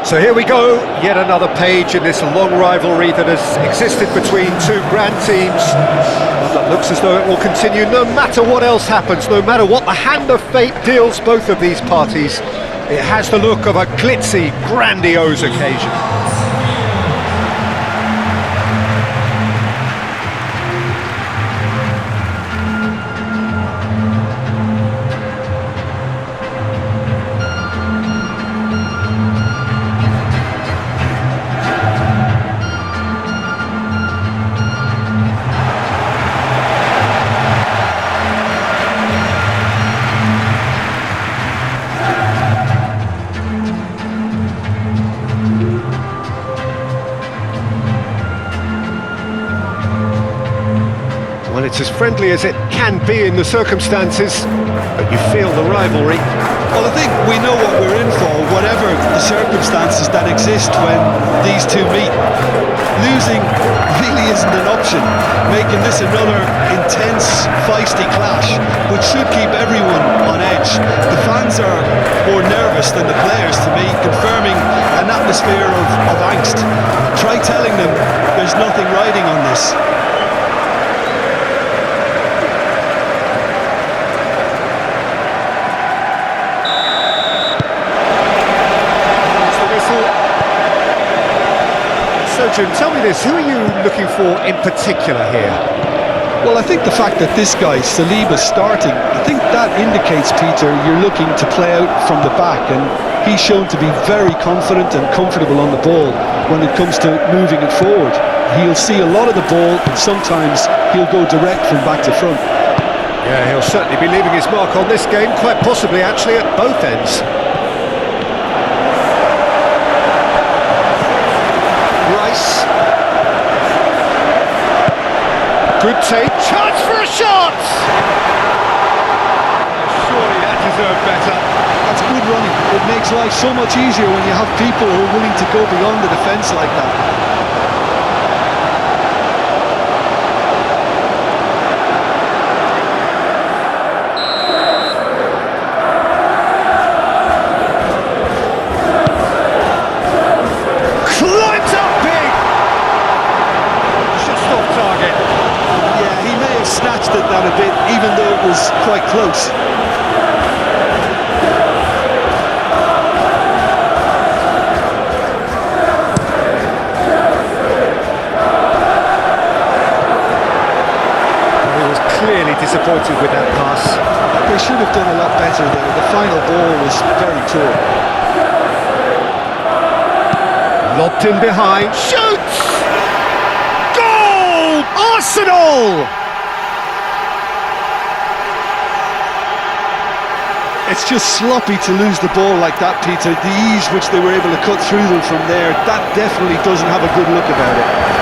So here we go, yet another page in this long rivalry that has existed between two grand teams. One that looks as though it will continue no matter what else happens, no matter what the hand of fate deals both of these parties. It has the look of a glitzy, grandiose occasion. Well, it's as friendly as it can be in the circumstances, but you feel the rivalry. Well, I think we know what we're in for, whatever the circumstances that exist when these two meet. Losing really isn't an option, making this another intense, feisty clash, which should keep everyone on edge. The fans are more nervous than the players, to me, confirming an atmosphere of angst. Try telling them there's nothing riding on this. So Jim, tell me this, who are you looking for in particular here? Well, I think the fact that this guy, Saliba's starting, I think that indicates, Peter, you're looking to play out from the back, and he's shown to be very confident and comfortable on the ball when it comes to moving it forward. He'll see a lot of the ball, and sometimes he'll go direct from back to front. Yeah, he'll certainly be leaving his mark on this game, quite possibly actually at both ends. Good take, chance for a shot! Surely that deserved better. That's good running. It makes life so much easier when you have people who are willing to go beyond the defence like that. Climbs up big! Just off target. Snatched at that a bit, even though it was quite close. He was clearly disappointed with that pass. They should have done a lot better there. The final ball was very poor. Lobbed in behind, shoots! Goal! Arsenal! It's just sloppy to lose the ball like that, Peter. The ease which they were able to cut through them from there, that definitely doesn't have a good look about it.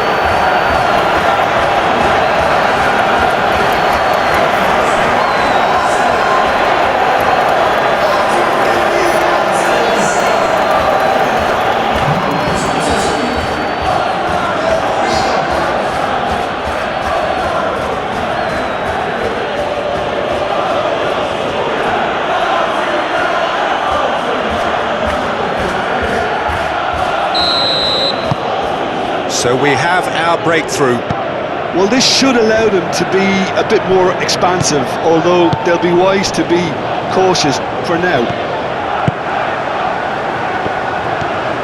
So we have our breakthrough. Well, this should allow them to be a bit more expansive, although they'll be wise to be cautious for now.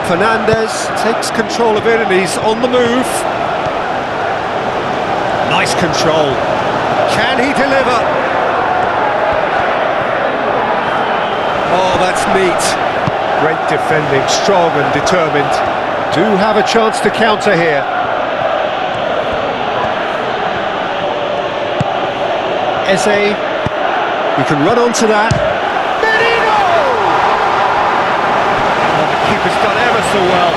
Fernandez takes control of it and he's on the move. Nice control. Can he deliver? Oh, that's neat. Great defending, strong and determined. Do have a chance to counter here. Eze, you can run onto that. Merino! Oh, the keeper's done ever so well.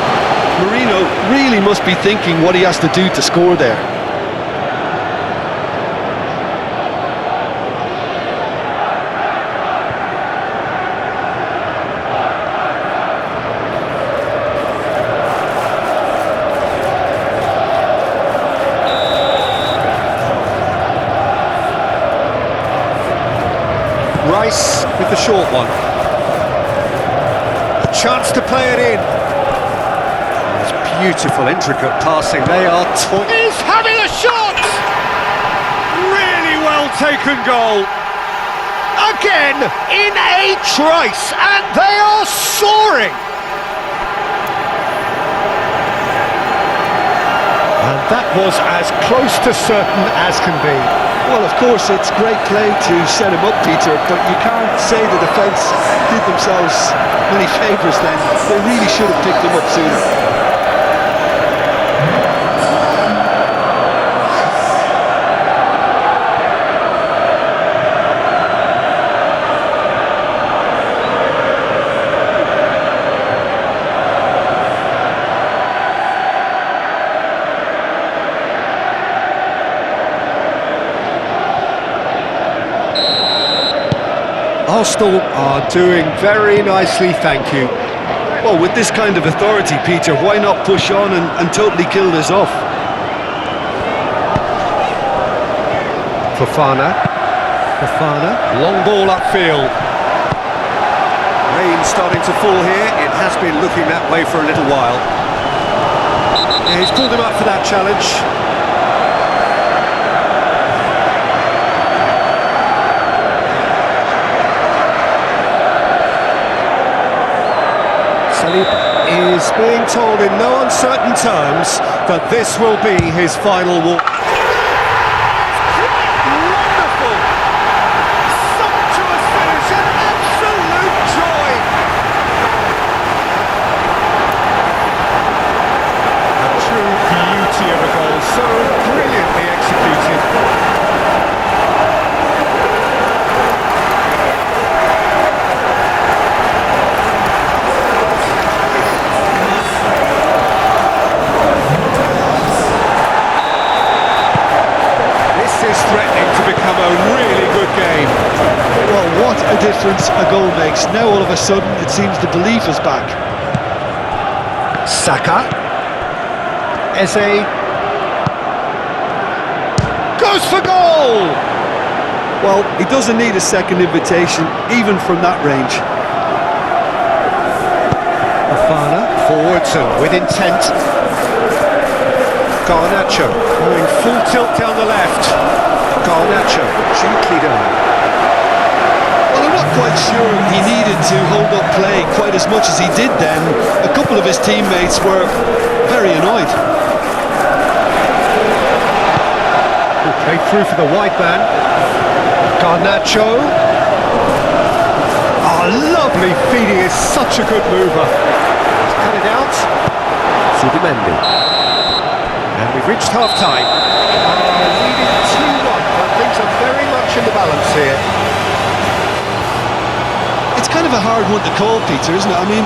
Marino really must be thinking what he has to do to score there. Rice with the short one. A chance to play it in. Beautiful, intricate passing. They are He's having a shot! Really well taken goal. Again, in a trice, and they are soaring! And that was as close to certain as can be. Well, of course, it's great play to set him up, Peter, but you can't say the defence did themselves many favours then. They really should have picked him up sooner. Arsenal are doing very nicely, thank you. Well, with this kind of authority, Peter, why not push on and totally kill this off? Fofana, long ball upfield. Rain starting to fall here. It has been looking that way for a little while. Yeah, he's pulled him up for that challenge. Is being told in no uncertain terms that this will be his final walk. Wonderful! Sumptuous finish and absolute joy! A true beauty of a goal, so brilliantly executed. Threatening to become a really good game. Well, what a difference a goal makes. Now all of a sudden it seems the belief is back. Saka. Eze. Goes for goal! Well, he doesn't need a second invitation, even from that range. Fofana, forwards and with intent. Garnacho going full tilt down the left. Garnacho, gently down. Well, I'm not quite sure he needed to hold up play quite as much as he did then. A couple of his teammates were very annoyed. Played through for the wide man. Garnacho. Oh, lovely feeding, is such a good mover. He's cut it out. Zubimendi. And we've reached half-time. Leading 2-1, but things are very much in the balance here. It's kind of a hard one to call, Peter, isn't it? I mean,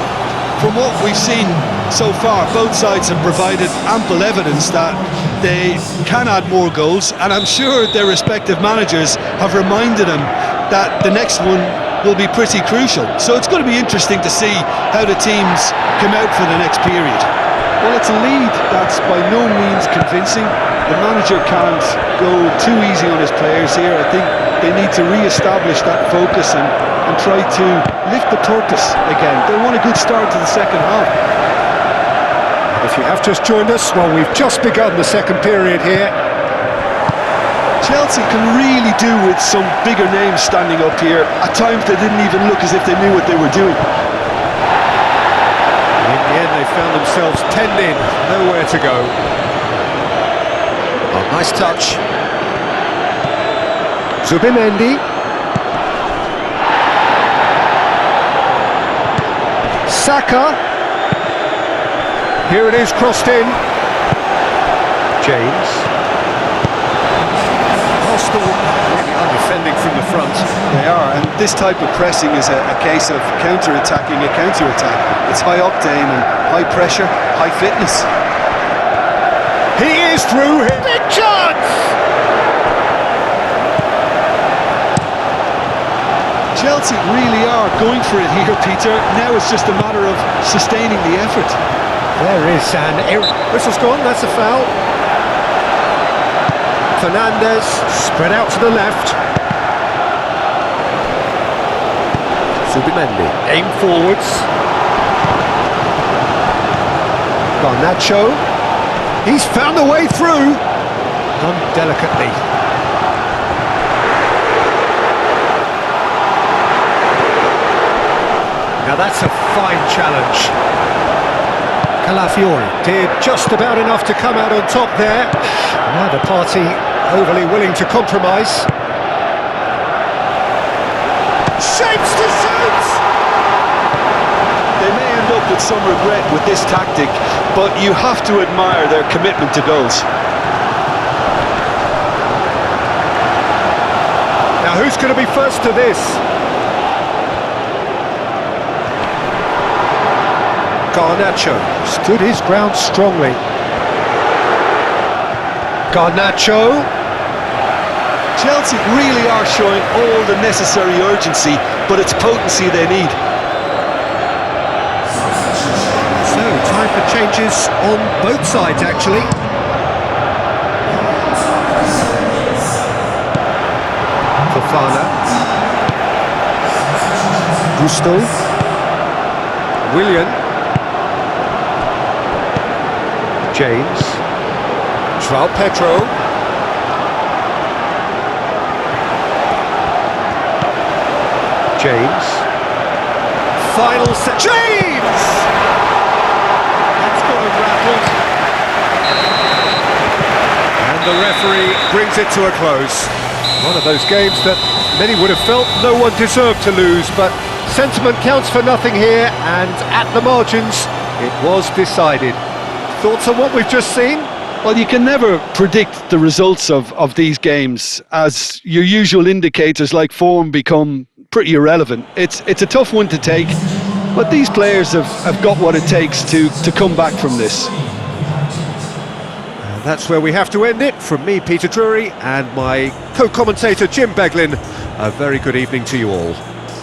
from what we've seen so far, both sides have provided ample evidence that they can add more goals, and I'm sure their respective managers have reminded them that the next one will be pretty crucial. So it's going to be interesting to see how the teams come out for the next period. Well, it's a lead that's by no means convincing. The manager can't go too easy on his players here. I think they need to re-establish that focus and try to lift the purpose again. They want a good start to the second half. If you have just joined us, well, we've just begun the second period here. Chelsea can really do with some bigger names standing up here. At times they didn't even look as if they knew what they were doing. In the end, they found themselves penned in, nowhere to go. Oh, nice touch. Zubimendi. Saka. Here it is, crossed in. James. Arsenal really are defending from the front. They are, and this type of pressing is a case of counter-attacking a counter-attack. It's high octane and high pressure, high fitness. He is through here. Big chance! Chelsea really are going for it here, Peter. Now it's just a matter of sustaining the effort. There is an error. Whistle's gone, that's a foul. Fernandez spread out to the left. Zubimendi aim forwards. Garnacho. He's found a way through. Done delicately. Now that's a fine challenge. Calafiori did just about enough to come out on top there. Neither party overly willing to compromise. Shapes to shoot! They may end up with some regret with this tactic, but you have to admire their commitment to goals. Now who's going to be first to this? Garnacho stood his ground strongly. Garnacho. Chelsea really are showing all the necessary urgency, but it's potency they need. So, time for changes on both sides, actually. Fofana. Gusto. Willian. James. João Pedro. James. Final set. James! That's got him rattled. And the referee brings it to a close. One of those games that many would have felt no one deserved to lose, but sentiment counts for nothing here, and at the margins, it was decided. Thoughts on what we've just seen? Well, you can never predict the results of these games, as your usual indicators like form become pretty irrelevant. It's a tough one to take, but these players have got what it takes to come back from this. And that's where we have to end it. From me, Peter Drury, and my co-commentator Jim Beglin, a very good evening to you all.